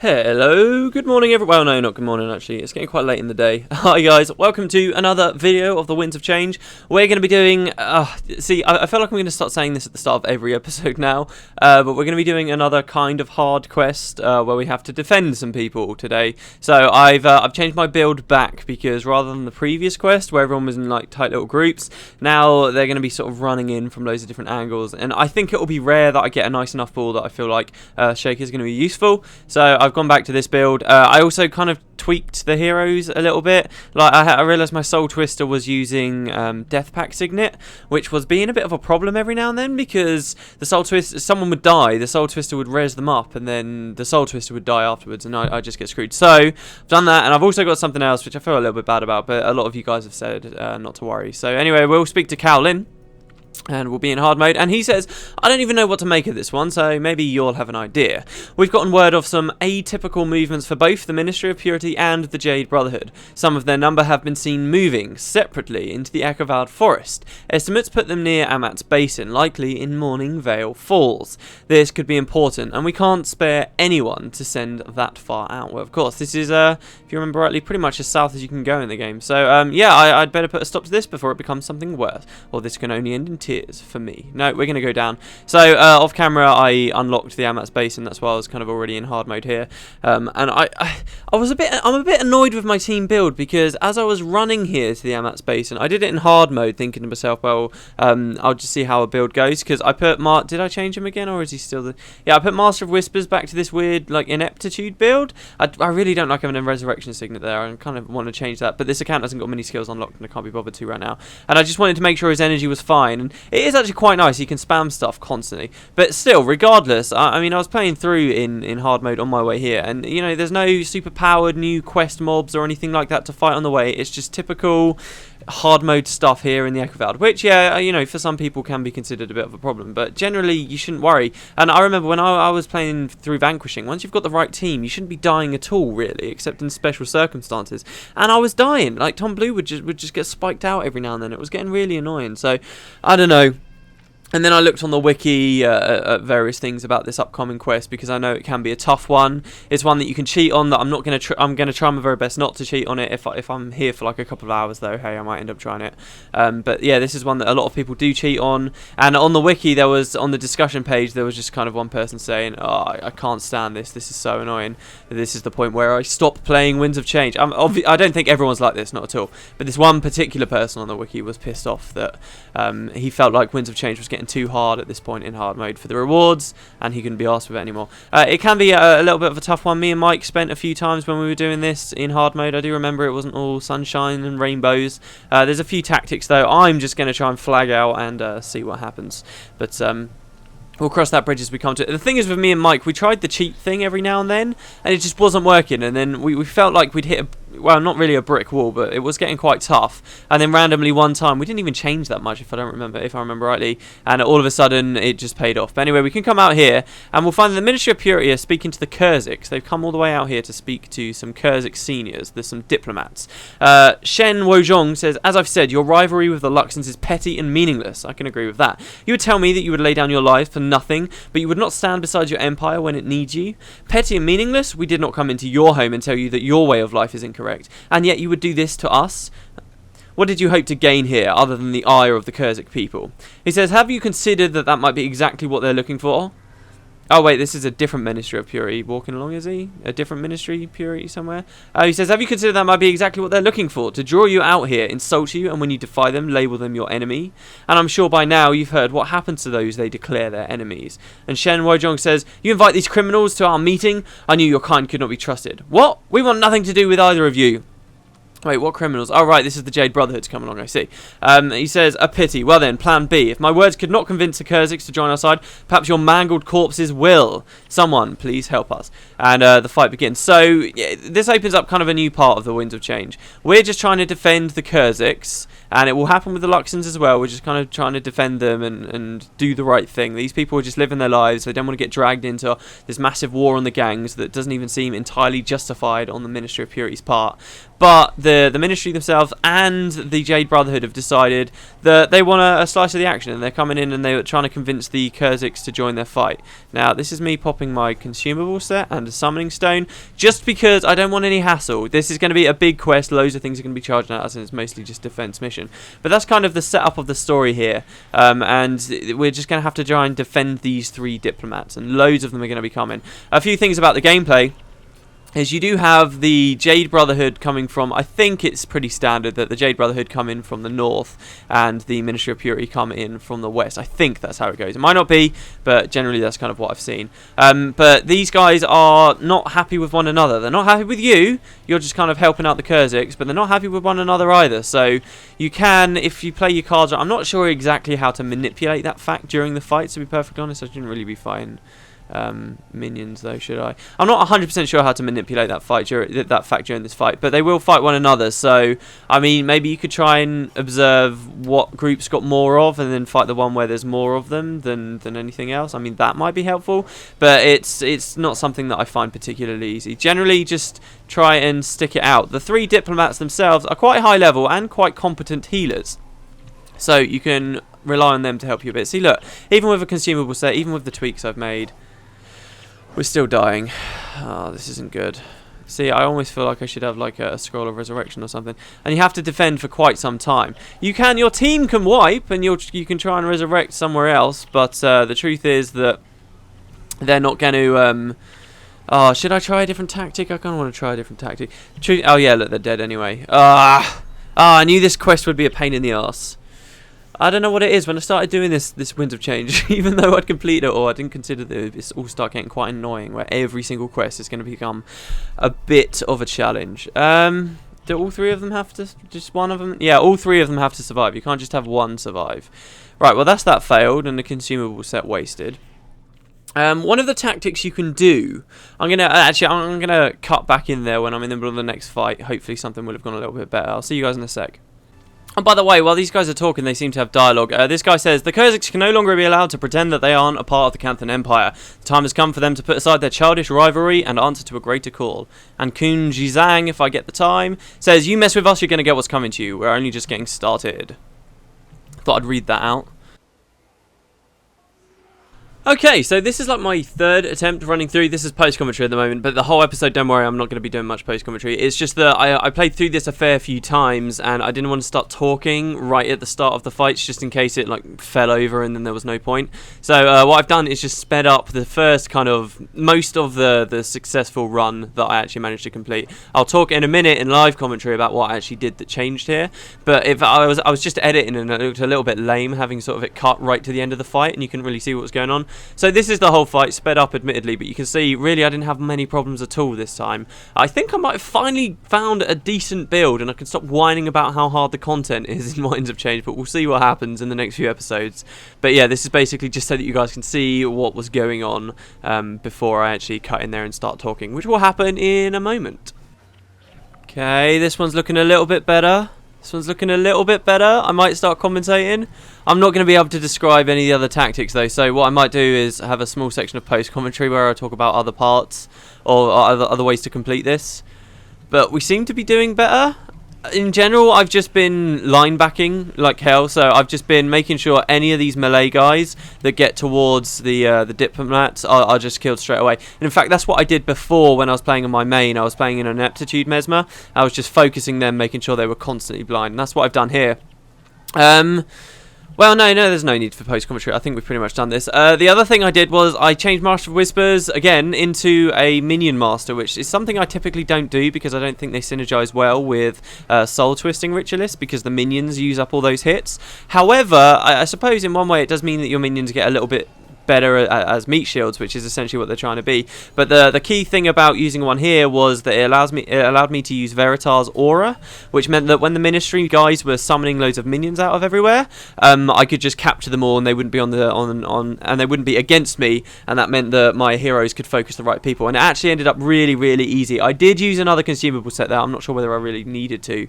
Hello, good morning everyone. Well, no, not good morning actually. It's getting quite late in the day. Hi guys, welcome to another video of the Winds of Change. We're going to be doing, see, I feel like I'm going to start saying this at the start of every episode now, but we're going to be doing another kind of hard quest where we have to defend some people today. So I've changed my build back because rather than the previous quest where everyone was in like tight little groups, now they're going to be sort of running in from loads of different angles, and I think it will be rare that I get a nice enough ball that I feel like Shake is going to be useful. So I've gone back to this build. I also kind of tweaked the heroes a little bit. Like I realised my Soul Twister was using Death Pack Signet, which was being a bit of a problem every now and then because the Soul Twister, someone would die, the Soul Twister would res them up, and then the Soul Twister would die afterwards, and I just get screwed. So I've done that, and I've also got something else which I feel a little bit bad about, but a lot of you guys have said not to worry. So anyway, we'll speak to Cowlin, and we'll be in hard mode, and he says, I don't even know what to make of this one, so maybe you'll have an idea. We've gotten word of some atypical movements for both the Ministry of Purity and the Jade Brotherhood. Some of their number have been seen moving separately into the Echovaled Forest. Estimates put them near Amat's Basin, likely in Morning Vale Falls. This could be important, and we can't spare anyone to send that far out. Well, of course, this is, if you remember rightly, pretty much as south as you can go in the game. So, yeah, I'd better put a stop to this before it becomes something worse, or this can only end in tears for me. No, we're going to go down. So off camera I unlocked the Amat's Basin. That's why I was kind of already in hard mode here, and I'm a bit annoyed with my team build because as I was running here to the Amat's Basin, I did it in hard mode thinking to myself, well, I'll just see how a build goes, because I put did I change him again, or is he still the... Yeah, I put Master of Whispers back to this weird like ineptitude build. I really don't like having a Resurrection Signet there. I kind of want to change that, but this account hasn't got many skills unlocked and I can't be bothered to right now, and I just wanted to make sure his energy was fine, and it is actually quite nice. He can spam stuff constantly, but still, regardless, I mean, I was playing through in hard mode on my way here, and you know, there's no super powered new quest mobs or anything like that to fight on the way. It's just typical hard mode stuff here in the Echovaled, which, yeah, you know, for some people can be considered a bit of a problem, but generally you shouldn't worry. And I remember when I was playing through Vanquishing, once you've got the right team, you shouldn't be dying at all, really, except in special circumstances. And I was dying. Like, Tom Blue would just get spiked out every now and then. It was getting really annoying. So I don't know. And then I looked on the wiki at various things about this upcoming quest, because I know it can be a tough one. It's one that you can cheat on. That I'm not going to. I'm going to try my very best not to cheat on it. If I'm here for like a couple of hours, though, hey, I might end up trying it. But yeah, this is one that a lot of people do cheat on. And on the wiki, there was, on the discussion page, there was just kind of one person saying, "Oh, I can't stand this. This is so annoying. This is the point where I stop playing Winds of Change." I don't think everyone's like this, not at all. But this one particular person on the wiki was pissed off that he felt like Winds of Change was getting too hard at this point in hard mode for the rewards, and he couldn't be asked with it anymore. It can be a little bit of a tough one. Me and Mike spent a few times when we were doing this in hard mode. I do remember it wasn't all sunshine and rainbows. There's a few tactics, though. I'm just going to try and flag out and see what happens, but we'll cross that bridge as we come to it. The thing is, with me and Mike, we tried the cheat thing every now and then, and it just wasn't working, and then we felt like we'd hit well, not really a brick wall, but it was getting quite tough. And then randomly one time, we didn't even change that much, if I remember rightly, and all of a sudden it just paid off. But anyway, we can come out here, and we'll find the Ministry of Purity are speaking to the Kurziks. They've come all the way out here to speak to some Kurzik seniors. There's some diplomats. Shen Wojong says, as I've said, your rivalry with the Luxons is petty and meaningless. I can agree with that. You would tell me that you would lay down your lives for nothing, but you would not stand beside your empire when it needs you. Petty and meaningless? We did not come into your home and tell you that your way of life is incorrect. And yet you would do this to us? What did you hope to gain here, other than the ire of the Kurzik people? He says, have you considered that that might be exactly what they're looking for? Oh wait, this is a different Ministry of Purity walking along, is he? A different Ministry of Purity somewhere? He says, have you considered that might be exactly what they're looking for? To draw you out here, insult you, and when you defy them, label them your enemy? And I'm sure by now you've heard what happens to those they declare their enemies. And Shen Wojong says, you invite these criminals to our meeting? I knew your kind could not be trusted. What? We want nothing to do with either of you. Wait, what criminals? Oh, right, this is the Jade Brotherhood to come along, I see. He says, a pity. Well then, plan B. If my words could not convince the Kurziks to join our side, perhaps your mangled corpses will. Someone, please help us. And the fight begins. So, yeah, this opens up kind of a new part of the Winds of Change. We're just trying to defend the Kurziks, and it will happen with the Luxons as well. We're just kind of trying to defend them and do the right thing. These people are just living their lives. They don't want to get dragged into this massive war on the gangs that doesn't even seem entirely justified on the Ministry of Purity's part. But the Ministry themselves and the Jade Brotherhood have decided that they want a slice of the action, and they're coming in and they're trying to convince the Kurziks to join their fight. Now, this is me popping my consumable set and a summoning stone, just because I don't want any hassle. This is going to be a big quest, loads of things are going to be charged at us, and it's mostly just defense mission. But that's kind of the setup of the story here, and we're just going to have to try and defend these 3 diplomats, and loads of them are going to be coming. A few things about the gameplay is you do have the Jade Brotherhood coming from, I think it's pretty standard that the Jade Brotherhood come in from the north and the Ministry of Purity come in from the west. I think that's how it goes. It might not be, but generally that's kind of what I've seen. But these guys are not happy with one another. They're not happy with you. You're just kind of helping out the Kurziks, but they're not happy with one another either. So you can, if you play your cards right, I'm not sure exactly how to manipulate that fact during the fight, to be perfectly honest. I shouldn't really be fighting minions though, should I? I'm not 100% sure how to manipulate that fact during this fight, but they will fight one another. So I mean, maybe you could try and observe what groups got more of, and then fight the one where there's more of them than anything else. I mean, that might be helpful, but it's not something that I find particularly easy. Generally, just try and stick it out. The 3 diplomats themselves are quite high level and quite competent healers, so you can rely on them to help you a bit. See, look, even with a consumable set, even with the tweaks I've made, we're still dying. Oh, this isn't good. See, I almost feel like I should have like a scroll of resurrection or something. And you have to defend for quite some time. Your team can wipe, and you can try and resurrect somewhere else. But the truth is that they're not going to. Oh, should I try a different tactic? I kind of want to try a different tactic. Oh yeah, look, they're dead anyway. I knew this quest would be a pain in the arse. I don't know what it is. When I started doing this Winds of Change, even though I'd completed it all, I didn't consider that it's all start getting quite annoying, where every single quest is going to become a bit of a challenge. Do all 3 of them have to, just one of them? Yeah, all 3 of them have to survive. You can't just have one survive. Right, well that's that failed, and the consumable set wasted. One of the tactics you can do, I'm gonna cut back in there when I'm in the middle of the next fight. Hopefully something will have gone a little bit better. I'll see you guys in a sec. And by the way, while these guys are talking, they seem to have dialogue. This guy says, the Kurziks can no longer be allowed to pretend that they aren't a part of the Canthan Empire. The time has come for them to put aside their childish rivalry and answer to a greater call. And Kun Jizang, if I get the time, says, you mess with us, you're going to get what's coming to you. We're only just getting started. Thought I'd read that out. Okay, so this is like my 3rd attempt running through. This is post-commentary at the moment, but the whole episode, don't worry, I'm not going to be doing much post-commentary. It's just that I played through this a fair few times, and I didn't want to start talking right at the start of the fights, just in case it like fell over and then there was no point. So what I've done is just sped up the first kind of, most of the successful run that I actually managed to complete. I'll talk in a minute in live commentary about what I actually did that changed here, but if I was just editing and it looked a little bit lame having sort of it cut right to the end of the fight and you couldn't really see what was going on. So this is the whole fight, sped up admittedly, but you can see really I didn't have many problems at all this time. I think I might have finally found a decent build and I can stop whining about how hard the content is in Winds of Change, but we'll see what happens in the next few episodes. But yeah, this is basically just so that you guys can see what was going on before I actually cut in there and start talking, which will happen in a moment. Okay, this one's looking a little bit better. This one's looking a little bit better. I might start commentating. I'm not going to be able to describe any of the other tactics though, so what I might do is have a small section of post-commentary where I talk about other parts or other ways to complete this. But we seem to be doing better. In general, I've just been line backing like hell, so I've just been making sure any of these melee guys that get towards the diplomats are just killed straight away. And in fact, that's what I did before when I was playing on my main. I was playing in an Ineptitude Mesmer. I was just focusing them, making sure they were constantly blind, and that's what I've done here. Well, no, there's no need for post-commentary. I think we've pretty much done this. The other thing I did was I changed Master of Whispers, again, into a Minion Master, which is something I typically don't do because I don't think they synergize well with Soul Twisting Ritualists because the minions use up all those hits. However, I suppose in one way it does mean that your minions get a little bit better as meat shields, which is essentially what they're trying to be. But the key thing about using one here was that it allowed me to use Veritar's aura, which meant that when the ministry guys were summoning loads of minions out of everywhere, I could just capture them all and they wouldn't be and they wouldn't be against me, and that meant that my heroes could focus the right people, and it actually ended up really, really easy. I did use another consumable set there. I'm not sure whether I really needed to,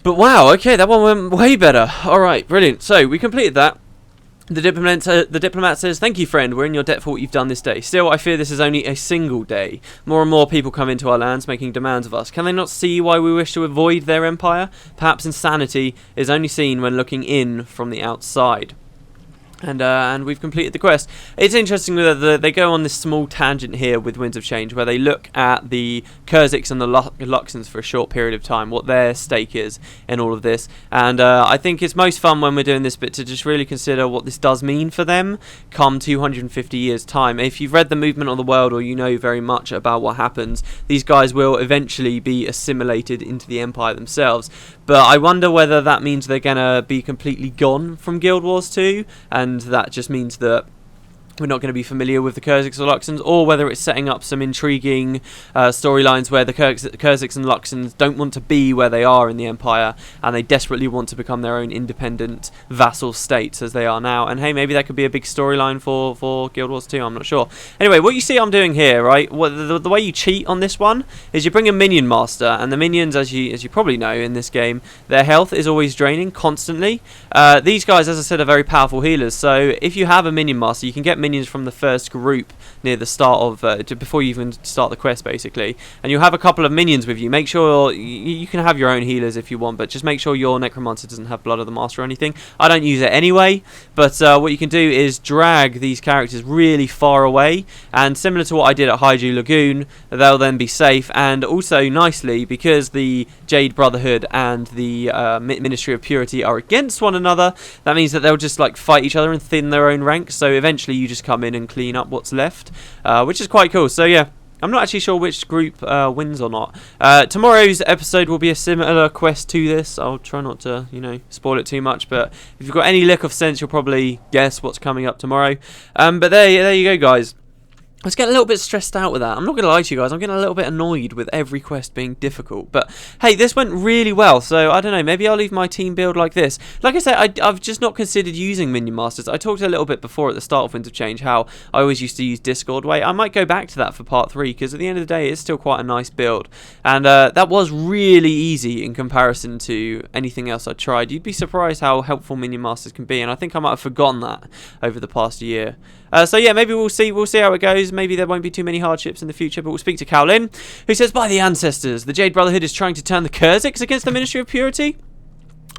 but wow, okay, that one went way better. Alright, brilliant. So we completed that. The diplomat says, "Thank you, friend. We're in your debt for what you've done this day. Still, I fear this is only a single day. More and more people come into our lands, making demands of us. Can they not see why we wish to avoid their empire? Perhaps insanity is only seen when looking in from the outside." And we've completed the quest. It's interesting that they go on this small tangent here with Winds of Change, where they look at the Kurziks and the Luxons for a short period of time, what their stake is in all of this. And I think it's most fun when we're doing this bit to just really consider what this does mean for them come 250 years' time. If you've read The Movement of the World, or you know very much about what happens, these guys will eventually be assimilated into the Empire themselves. But I wonder whether that means they're going to be completely gone from Guild Wars 2, and that just means that we're not going to be familiar with the Kurziks or Luxons, or whether it's setting up some intriguing storylines where the Kurziks and Luxons don't want to be where they are in the Empire, and they desperately want to become their own independent vassal states as they are now. And hey, maybe that could be a big storyline for Guild Wars 2, I'm not sure. Anyway, what you see I'm doing here, right, the way you cheat on this one is you bring a minion master, and the minions, as you probably know in this game, their health is always draining constantly. These guys, as I said, are very powerful healers, so if you have a minion master, you can get minions from the first group near the start of before you even start the quest, basically, and you'll have a couple of minions with you. Make sure you can have your own healers if you want, but just make sure your necromancer doesn't have blood of the master or anything. I don't use it anyway, but what you can do is drag these characters really far away, and similar to what I did at Ahhhhh Lagoon, they'll then be safe. And also nicely, because the Jade Brotherhood and the Ministry of Purity are against one another, that means that they'll just like fight each other and thin their own ranks, so eventually you just come in and clean up what's left, which is quite cool. So yeah, I'm not actually sure which group wins or not. Tomorrow's episode will be a similar quest to this. I'll try not to, spoil it too much, but if you've got any lick of sense, you'll probably guess what's coming up tomorrow. But there you go, guys. I was getting a little bit stressed out with that. I'm not going to lie to you guys. I'm getting a little bit annoyed with every quest being difficult. But hey, this went really well. So I don't know. Maybe I'll leave my team build like this. Like I said, I've just not considered using Minion Masters. I talked a little bit before at the start of Winds of Change how I always used to use Discord Way. I might go back to that for part 3 because at the end of the day, it's still quite a nice build. And that was really easy in comparison to anything else I tried. You'd be surprised how helpful Minion Masters can be. And I think I might have forgotten that over the past year. So yeah, maybe we'll see how it goes. Maybe there won't be too many hardships in the future, but we'll speak to Kaolin, who says, "By the ancestors, the Jade Brotherhood is trying to turn the Kurziks against the Ministry of Purity.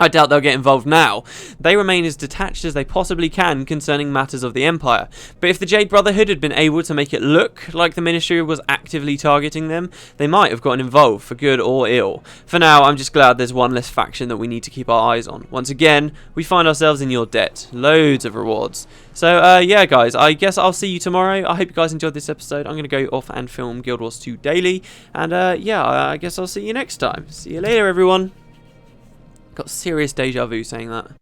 I doubt they'll get involved now. They remain as detached as they possibly can concerning matters of the Empire. But if the Jade Brotherhood had been able to make it look like the Ministry was actively targeting them, they might have gotten involved, for good or ill. For now, I'm just glad there's one less faction that we need to keep our eyes on. Once again, we find ourselves in your debt. Loads of rewards." So, yeah, guys, I guess I'll see you tomorrow. I hope you guys enjoyed this episode. I'm going to go off and film Guild Wars 2 daily. And, yeah, I guess I'll see you next time. See you later, everyone. Got serious deja vu saying that.